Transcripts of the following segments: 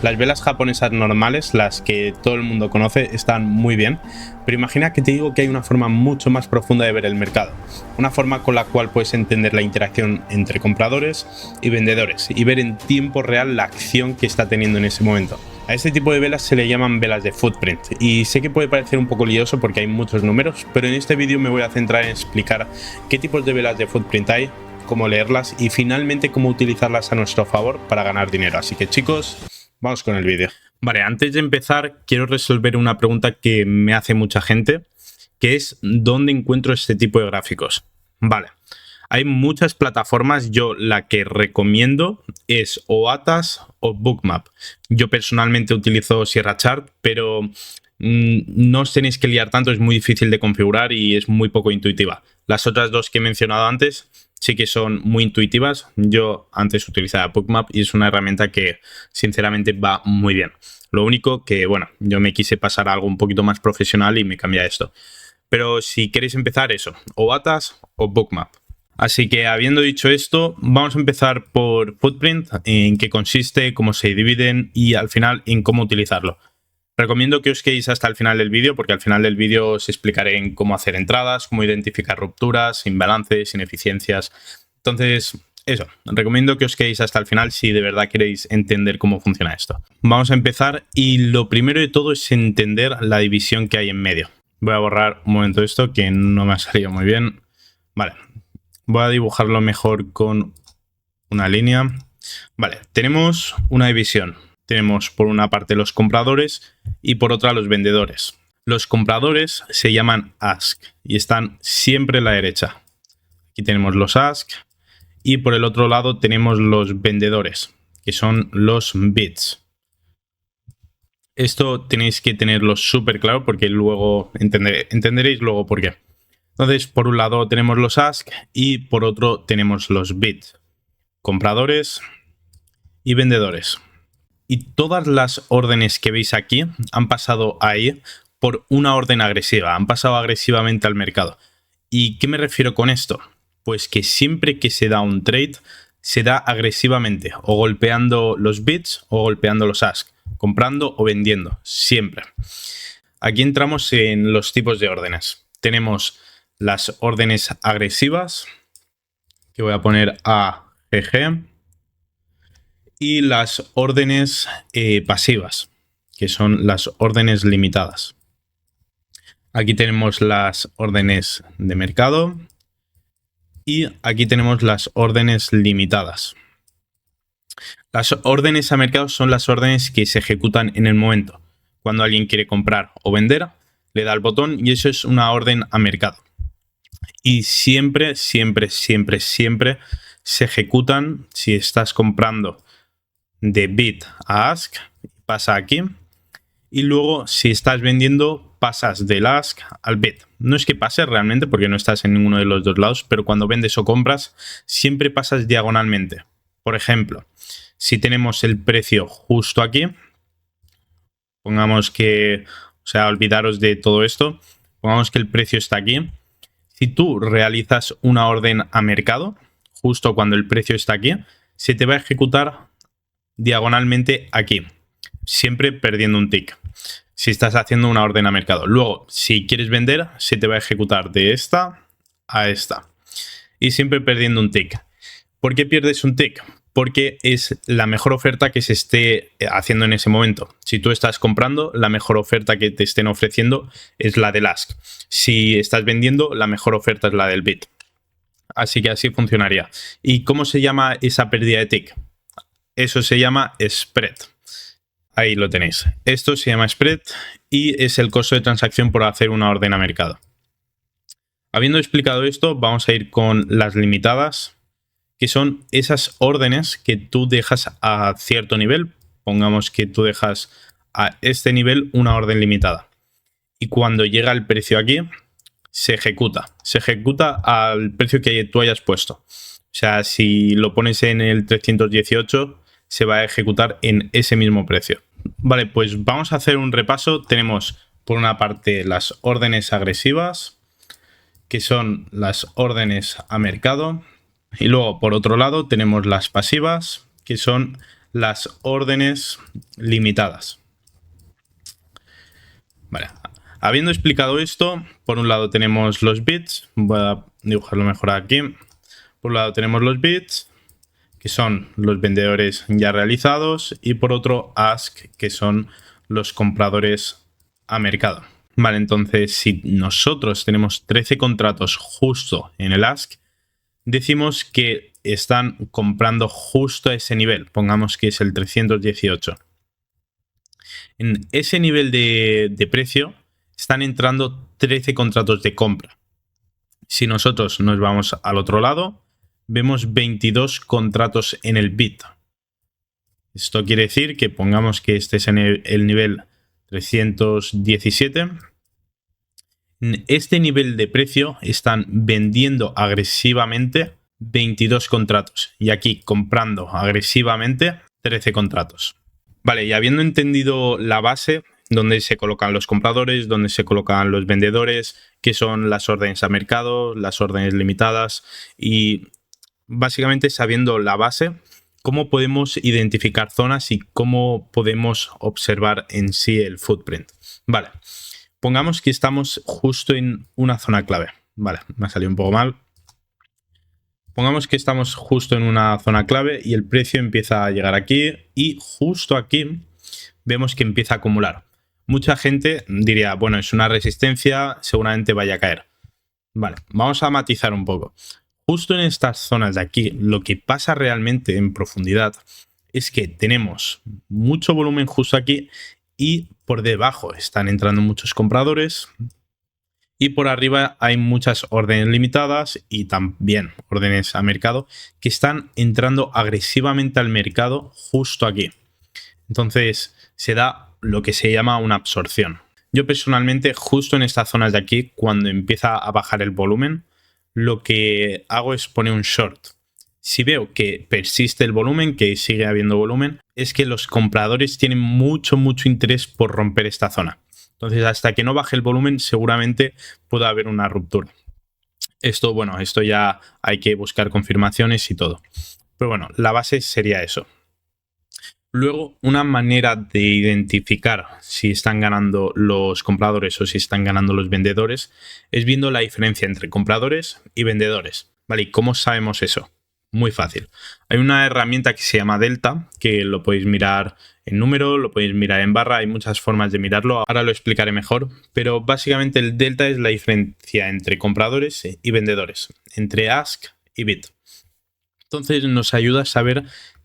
Las velas japonesas normales, las que todo el mundo conoce, están muy bien, pero imagina que te digo que hay una forma mucho más profunda de ver el mercado, una forma con la cual puedes entender la interacción entre compradores y vendedores y ver en tiempo real la acción que está teniendo en ese momento. A este tipo de velas se le llaman velas de footprint y sé que puede parecer un poco lioso porque hay muchos números, pero en este vídeo me voy a centrar en explicar qué tipos de velas de footprint hay, cómo leerlas y finalmente cómo utilizarlas a nuestro favor para ganar dinero. Así que chicos, vamos con el vídeo. Vale, antes de empezar quiero resolver una pregunta que me hace mucha gente, que es ¿dónde encuentro este tipo de gráficos? Vale, hay muchas plataformas, yo la que recomiendo es o Atas o Bookmap. Yo personalmente utilizo Sierra Chart, pero no os tenéis que liar tanto, es muy difícil de configurar y es muy poco intuitiva. Las otras dos que he mencionado antes sí que son muy intuitivas. Yo antes utilizaba Bookmap y es una herramienta que sinceramente va muy bien. Lo único que, bueno, yo me quise pasar a algo un poquito más profesional y me cambié a esto. Pero si queréis empezar eso, o Atas o Bookmap. Así que habiendo dicho esto, vamos a empezar por Footprint, en qué consiste, cómo se dividen y al final en cómo utilizarlo. Recomiendo que os quedéis hasta el final del vídeo porque al final del vídeo os explicaré en cómo hacer entradas, cómo identificar rupturas, imbalances, ineficiencias. Entonces, eso, recomiendo que os quedéis hasta el final si de verdad queréis entender cómo funciona esto. Vamos a empezar y lo primero de todo es entender la división que hay en medio. Voy a borrar un momento esto que no me ha salido muy bien. Vale, voy a dibujarlo mejor con una línea. Vale, tenemos una división. Tenemos por una parte los compradores y por otra los vendedores. Los compradores se llaman ask y están siempre a la derecha. Aquí tenemos los ask y por el otro lado tenemos los vendedores, que son los bids. Esto tenéis que tenerlo súper claro porque luego entenderéis luego por qué. Entonces, por un lado tenemos los ask y por otro tenemos los bids, compradores y vendedores. Y todas las órdenes que veis aquí han pasado ahí por una orden agresiva, han pasado agresivamente al mercado. ¿Y qué me refiero con esto? Pues que siempre que se da un trade, se da agresivamente, o golpeando los bids o golpeando los ask, comprando o vendiendo, siempre. Aquí entramos en los tipos de órdenes. Tenemos las órdenes agresivas, que voy a poner AGG, y las órdenes pasivas, que son las órdenes limitadas. Aquí tenemos las órdenes de mercado y aquí tenemos las órdenes limitadas. Las órdenes a mercado son las órdenes que se ejecutan en el momento. Cuando alguien quiere comprar o vender, le da el botón y eso es una orden a mercado. Y siempre, siempre, siempre, siempre se ejecutan si estás comprando de bid a ask, pasa aquí. Y luego, si estás vendiendo, pasas del ask al bid. No es que pases realmente porque no estás en ninguno de los dos lados, pero cuando vendes o compras, siempre pasas diagonalmente. Por ejemplo, si tenemos el precio justo aquí, pongamos que, o sea, olvidaros de todo esto, pongamos que el precio está aquí. Si tú realizas una orden a mercado, justo cuando el precio está aquí, se te va a ejecutar diagonalmente aquí, siempre perdiendo un tick si estás haciendo una orden a mercado. Luego, si quieres vender, se te va a ejecutar de esta a esta y siempre perdiendo un tick. ¿Por qué pierdes un tick? Porque es la mejor oferta que se esté haciendo en ese momento. Si tú estás comprando, la mejor oferta que te estén ofreciendo es la del ask. Si estás vendiendo, la mejor oferta es la del bid. Así que así funcionaría. ¿Y cómo se llama esa pérdida de tick? Eso se llama spread. Ahí lo tenéis. Esto se llama spread y es el costo de transacción por hacer una orden a mercado. Habiendo explicado esto, vamos a ir con las limitadas, que son esas órdenes que tú dejas a cierto nivel. Pongamos que tú dejas a este nivel una orden limitada. Y cuando llega el precio aquí, se ejecuta. Se ejecuta al precio que tú hayas puesto. O sea, si lo pones en el 318, se va a ejecutar en ese mismo precio. Vale, pues vamos a hacer un repaso. Tenemos por una parte las órdenes agresivas, que son las órdenes a mercado. Y luego por otro lado tenemos las pasivas, que son las órdenes limitadas. Vale. Habiendo explicado esto, por un lado tenemos los bits. Voy a dibujarlo mejor aquí. Por un lado tenemos los bits, que son los vendedores ya realizados, y por otro ask, que son los compradores a mercado. Vale, entonces si nosotros tenemos 13 contratos justo en el ask, decimos que están comprando justo a ese nivel. Pongamos que es el 318. En ese nivel de precio están entrando 13 contratos de compra. Si nosotros nos vamos al otro lado, vemos 22 contratos en el bid. Esto quiere decir que pongamos que este es en el nivel 317. En este nivel de precio están vendiendo agresivamente 22 contratos y aquí comprando agresivamente 13 contratos. Vale, y habiendo entendido la base, donde se colocan los compradores, donde se colocan los vendedores, qué son las órdenes a mercado, las órdenes limitadas, y básicamente sabiendo la base, cómo podemos identificar zonas y cómo podemos observar en sí el footprint. Vale, pongamos que estamos justo en una zona clave. Vale, me ha salido un poco mal. Pongamos que estamos justo en una zona clave y el precio empieza a llegar aquí y justo aquí vemos que empieza a acumular. Mucha gente diría, bueno, es una resistencia, seguramente vaya a caer. Vale, vamos a matizar un poco. Justo en estas zonas de aquí, lo que pasa realmente en profundidad es que tenemos mucho volumen justo aquí y por debajo están entrando muchos compradores. Y por arriba hay muchas órdenes limitadas y también órdenes a mercado que están entrando agresivamente al mercado justo aquí. Entonces se da lo que se llama una absorción. Yo personalmente justo en estas zonas de aquí, cuando empieza a bajar el volumen, lo que hago es poner un short. Si veo que persiste el volumen, que sigue habiendo volumen, es que los compradores tienen mucho interés por romper esta zona. Entonces, hasta que no baje el volumen, seguramente pueda haber una ruptura. Esto, bueno, esto ya hay que buscar confirmaciones y todo. Pero bueno, la base sería eso. Luego, una manera de identificar si están ganando los compradores o si están ganando los vendedores es viendo la diferencia entre compradores y vendedores. ¿Vale? ¿Y cómo sabemos eso? Muy fácil. Hay una herramienta que se llama Delta, que lo podéis mirar en número, lo podéis mirar en barra, hay muchas formas de mirarlo, ahora lo explicaré mejor, pero básicamente el delta es la diferencia entre compradores y vendedores, entre ask y bid. Entonces nos ayuda a saber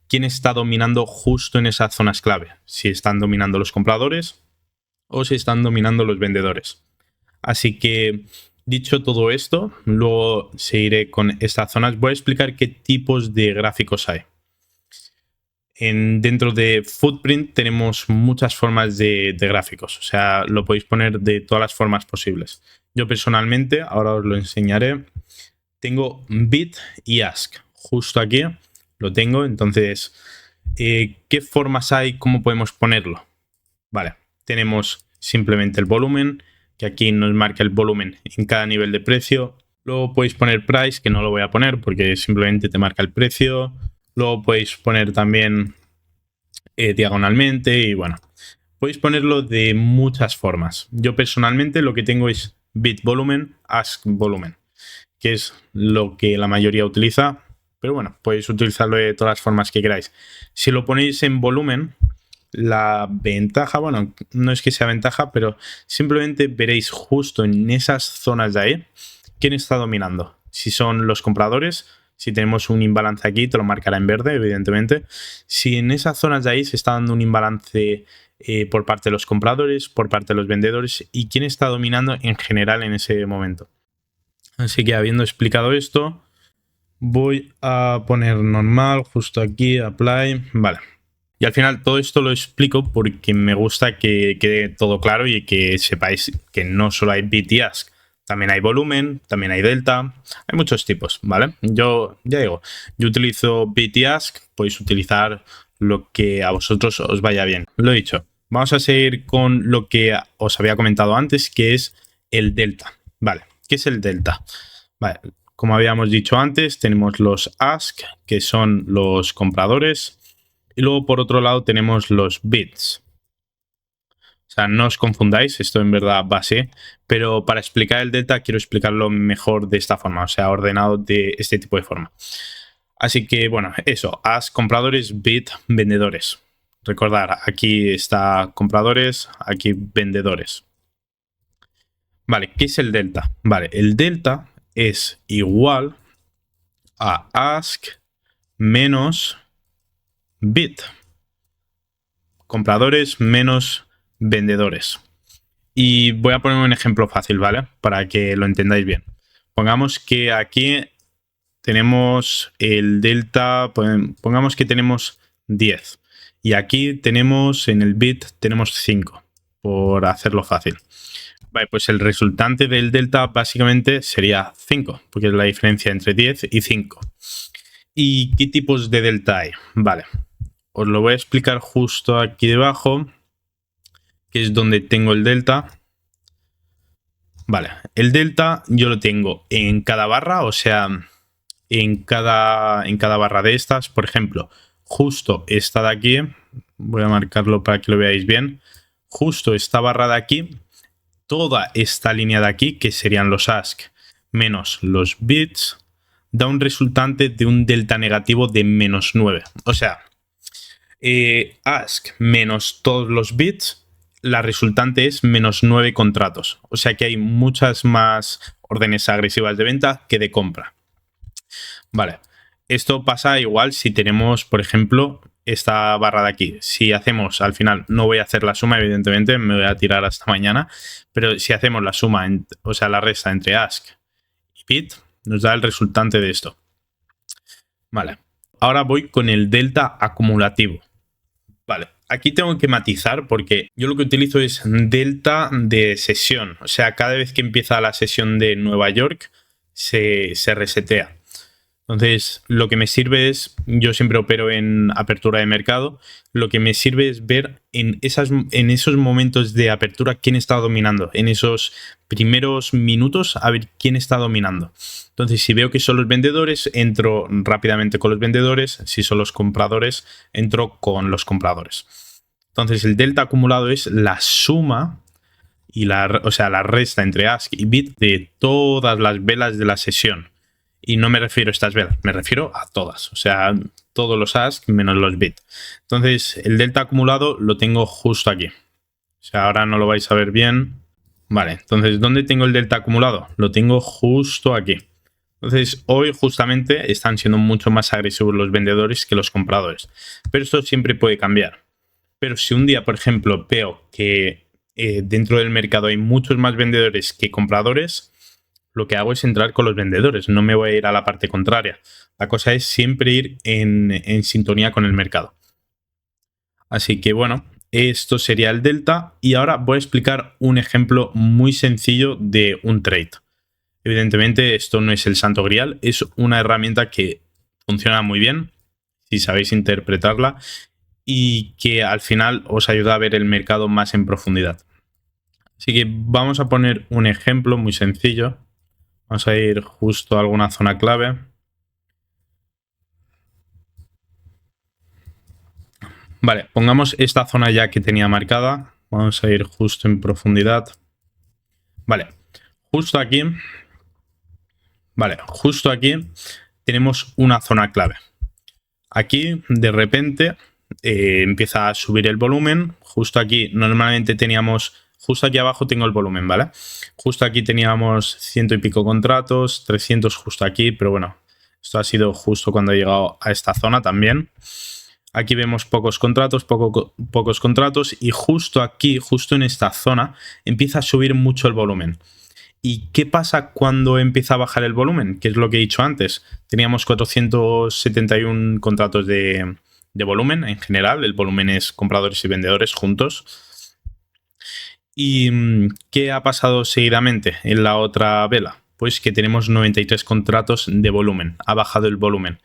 quién está dominando justo en esas zonas clave, si están dominando los compradores o si están dominando los vendedores. Así que, dicho todo esto, luego seguiré con estas zonas. Voy a explicar qué tipos de gráficos hay. Dentro de Footprint tenemos muchas formas de gráficos, o sea, lo podéis poner de todas las formas posibles. Yo personalmente, ahora os lo enseñaré, tengo bid y ask. Justo aquí lo tengo, entonces, ¿qué formas hay? ¿Cómo podemos ponerlo? Vale, tenemos simplemente el volumen, que aquí nos marca el volumen en cada nivel de precio. Luego podéis poner price, que no lo voy a poner porque simplemente te marca el precio. Luego podéis poner también diagonalmente y bueno, podéis ponerlo de muchas formas. Yo personalmente lo que tengo es bid volumen, ask volumen, que es lo que la mayoría utiliza, pero bueno, podéis utilizarlo de todas las formas que queráis. Si lo ponéis en volumen, la ventaja, bueno, no es que sea ventaja, pero simplemente veréis justo en esas zonas de ahí quién está dominando. Si son los compradores, si tenemos un imbalance aquí, te lo marcará en verde, evidentemente. Si en esas zonas de ahí se está dando un imbalance por parte de los compradores, por parte de los vendedores y quién está dominando en general en ese momento. Así que habiendo explicado esto, voy a poner normal justo aquí, apply, vale. Y al final todo esto lo explico porque me gusta que quede todo claro y que sepáis que no solo hay bid y ask. También hay volumen, también hay delta, hay muchos tipos, ¿vale? Yo ya digo, yo utilizo bid y ask, podéis utilizar lo que a vosotros os vaya bien. Lo he dicho, vamos a seguir con lo que os había comentado antes, que es el delta. Vale, ¿qué es el delta? Vale, como habíamos dicho antes, tenemos los ask, que son los compradores, Y luego por otro lado tenemos los bits. O sea, no os confundáis, esto en verdad va así, pero para explicar el delta quiero explicarlo mejor de esta forma, o sea, ordenado de este tipo de forma. Así que bueno, eso, ask compradores, bit vendedores. Recordar, aquí está compradores, aquí vendedores. Vale, ¿qué es el delta? Vale, el delta es igual a ask menos bit. Compradores menos vendedores. Y voy a poner un ejemplo fácil, ¿vale? Para que lo entendáis bien. Pongamos que aquí tenemos el delta, pongamos que tenemos 10. Y aquí tenemos, en el bit, tenemos 5, por hacerlo fácil. Vale, pues el resultante del delta básicamente sería 5, porque es la diferencia entre 10 y 5. ¿Y qué tipos de delta hay? Vale, os lo voy a explicar justo aquí debajo, que es donde tengo el delta. Vale, el delta yo lo tengo en cada barra, o sea, en cada barra de estas. Por ejemplo, justo esta de aquí, voy a marcarlo para que lo veáis bien, justo esta barra de aquí, toda esta línea de aquí, que serían los ask menos los bits, da un resultante de un delta negativo de menos 9. O sea, ask menos todos los bits, la resultante es menos 9 contratos. O sea que hay muchas más órdenes agresivas de venta que de compra. Vale, esto pasa igual si tenemos, por ejemplo, esta barra de aquí. Si hacemos, al final, no voy a hacer la suma, evidentemente, me voy a tirar hasta mañana, pero si hacemos la suma, o sea, la resta entre ask y bit, nos da el resultante de esto. Vale, ahora voy con el delta acumulativo. Vale, aquí tengo que matizar porque yo lo que utilizo es delta de sesión. O sea, cada vez que empieza la sesión de Nueva York, se resetea. Entonces, lo que me sirve es, yo siempre opero en apertura de mercado, lo que me sirve es ver en esos momentos de apertura quién está dominando, en esos primeros minutos a ver quién está dominando. Entonces, si veo que son los vendedores, entro rápidamente con los vendedores, si son los compradores, entro con los compradores. Entonces, el delta acumulado es la suma y la resta entre ask y bit de todas las velas de la sesión. Y no me refiero a estas velas, me refiero a todas. O sea, todos los ask menos los bit. Entonces, el delta acumulado lo tengo justo aquí. O sea, ahora no lo vais a ver bien. Vale, entonces, ¿dónde tengo el delta acumulado? Lo tengo justo aquí. Entonces, hoy justamente están siendo mucho más agresivos los vendedores que los compradores. Pero esto siempre puede cambiar. Pero si un día, por ejemplo, veo que dentro del mercado hay muchos más vendedores que compradores, lo que hago es entrar con los vendedores, no me voy a ir a la parte contraria. La cosa es siempre ir en sintonía con el mercado. Así que bueno, esto sería el delta y ahora voy a explicar un ejemplo muy sencillo de un trade. Evidentemente esto no es el santo grial, es una herramienta que funciona muy bien si sabéis interpretarla y que al final os ayuda a ver el mercado más en profundidad. Así que vamos a poner un ejemplo muy sencillo. Vamos a ir justo a alguna zona clave. Vale, pongamos esta zona ya que tenía marcada. Vamos a ir justo en profundidad. Vale, justo aquí. Vale, justo aquí tenemos una zona clave. Aquí, de repente, empieza a subir el volumen. Justo aquí, normalmente teníamos... Justo aquí abajo tengo el volumen, ¿vale? Justo aquí teníamos 100 y pico contratos, 300 justo aquí, pero bueno, esto ha sido justo cuando he llegado a esta zona también. Aquí vemos pocos contratos, pocos contratos y justo aquí, justo en esta zona, empieza a subir mucho el volumen. ¿Y qué pasa cuando empieza a bajar el volumen? Que es lo que he dicho antes. Teníamos 471 contratos de volumen en general. El volumen es compradores y vendedores juntos. ¿Y qué ha pasado seguidamente en la otra vela? Pues que tenemos 93 contratos de volumen. Ha bajado el volumen.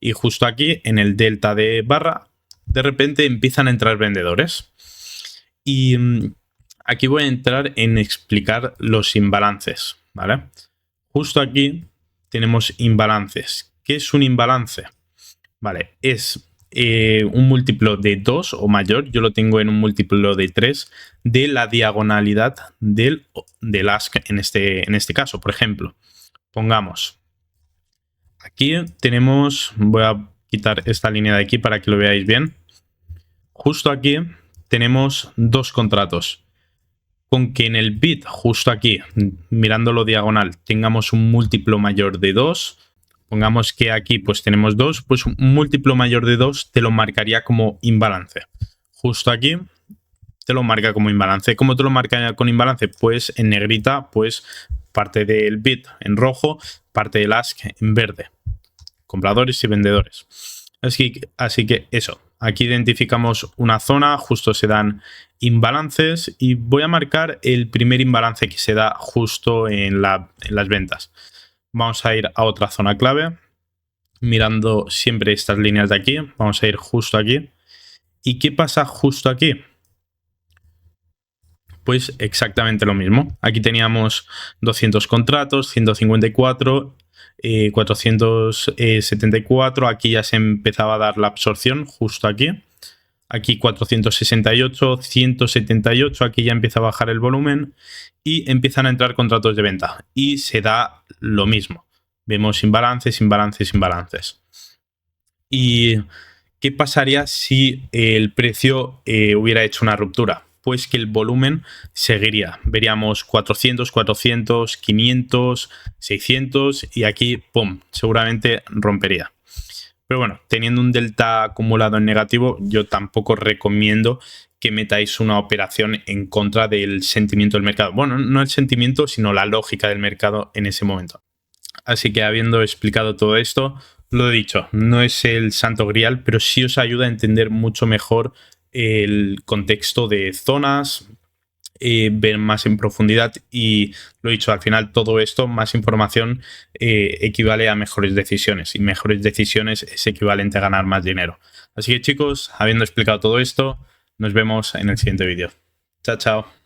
Y justo aquí, en el delta de barra, de repente empiezan a entrar vendedores. Y aquí voy a entrar en explicar los imbalances, ¿vale? Justo aquí tenemos imbalances. ¿Qué es un imbalance? Vale, es un múltiplo de 2 o mayor, yo lo tengo en un múltiplo de 3 de la diagonalidad del ask en este caso. Por ejemplo, pongamos, aquí tenemos, voy a quitar esta línea de aquí para que lo veáis bien. Justo aquí tenemos dos contratos. Con que en el bit, justo aquí, mirándolo diagonal, tengamos un múltiplo mayor de 2, pongamos que aquí pues tenemos 2, pues un múltiplo mayor de 2 te lo marcaría como imbalance. Justo aquí te lo marca como imbalance. ¿Cómo te lo marca con imbalance? Pues en negrita, pues parte del bit en rojo, parte del ask en verde. Compradores y vendedores. Así que eso. Aquí identificamos una zona, justo se dan imbalances y voy a marcar el primer imbalance que se da justo en las ventas. Vamos a ir a otra zona clave, mirando siempre estas líneas de aquí. Vamos a ir justo aquí. ¿Y qué pasa justo aquí? Pues exactamente lo mismo. Aquí teníamos 200 contratos, 154, 474. Aquí ya se empezaba a dar la absorción justo aquí. Aquí 468, 178. Aquí ya empieza a bajar el volumen y empiezan a entrar contratos de venta. Y se da lo mismo. Vemos imbalances, imbalances, imbalances. ¿Y qué pasaría si el precio hubiera hecho una ruptura? Pues que el volumen seguiría. Veríamos 400, 400, 500, 600 y aquí, ¡pum!, seguramente rompería. Pero bueno, teniendo un delta acumulado en negativo, yo tampoco recomiendo que metáis una operación en contra del sentimiento del mercado. Bueno, no el sentimiento, sino la lógica del mercado en ese momento. Así que habiendo explicado todo esto, lo he dicho, no es el santo grial, pero sí os ayuda a entender mucho mejor el contexto de zonas, ver más en profundidad y lo he dicho, al final todo esto, más información, equivale a mejores decisiones y mejores decisiones es equivalente a ganar más dinero. Así que chicos, habiendo explicado todo esto, nos vemos en el siguiente vídeo. Chao, chao.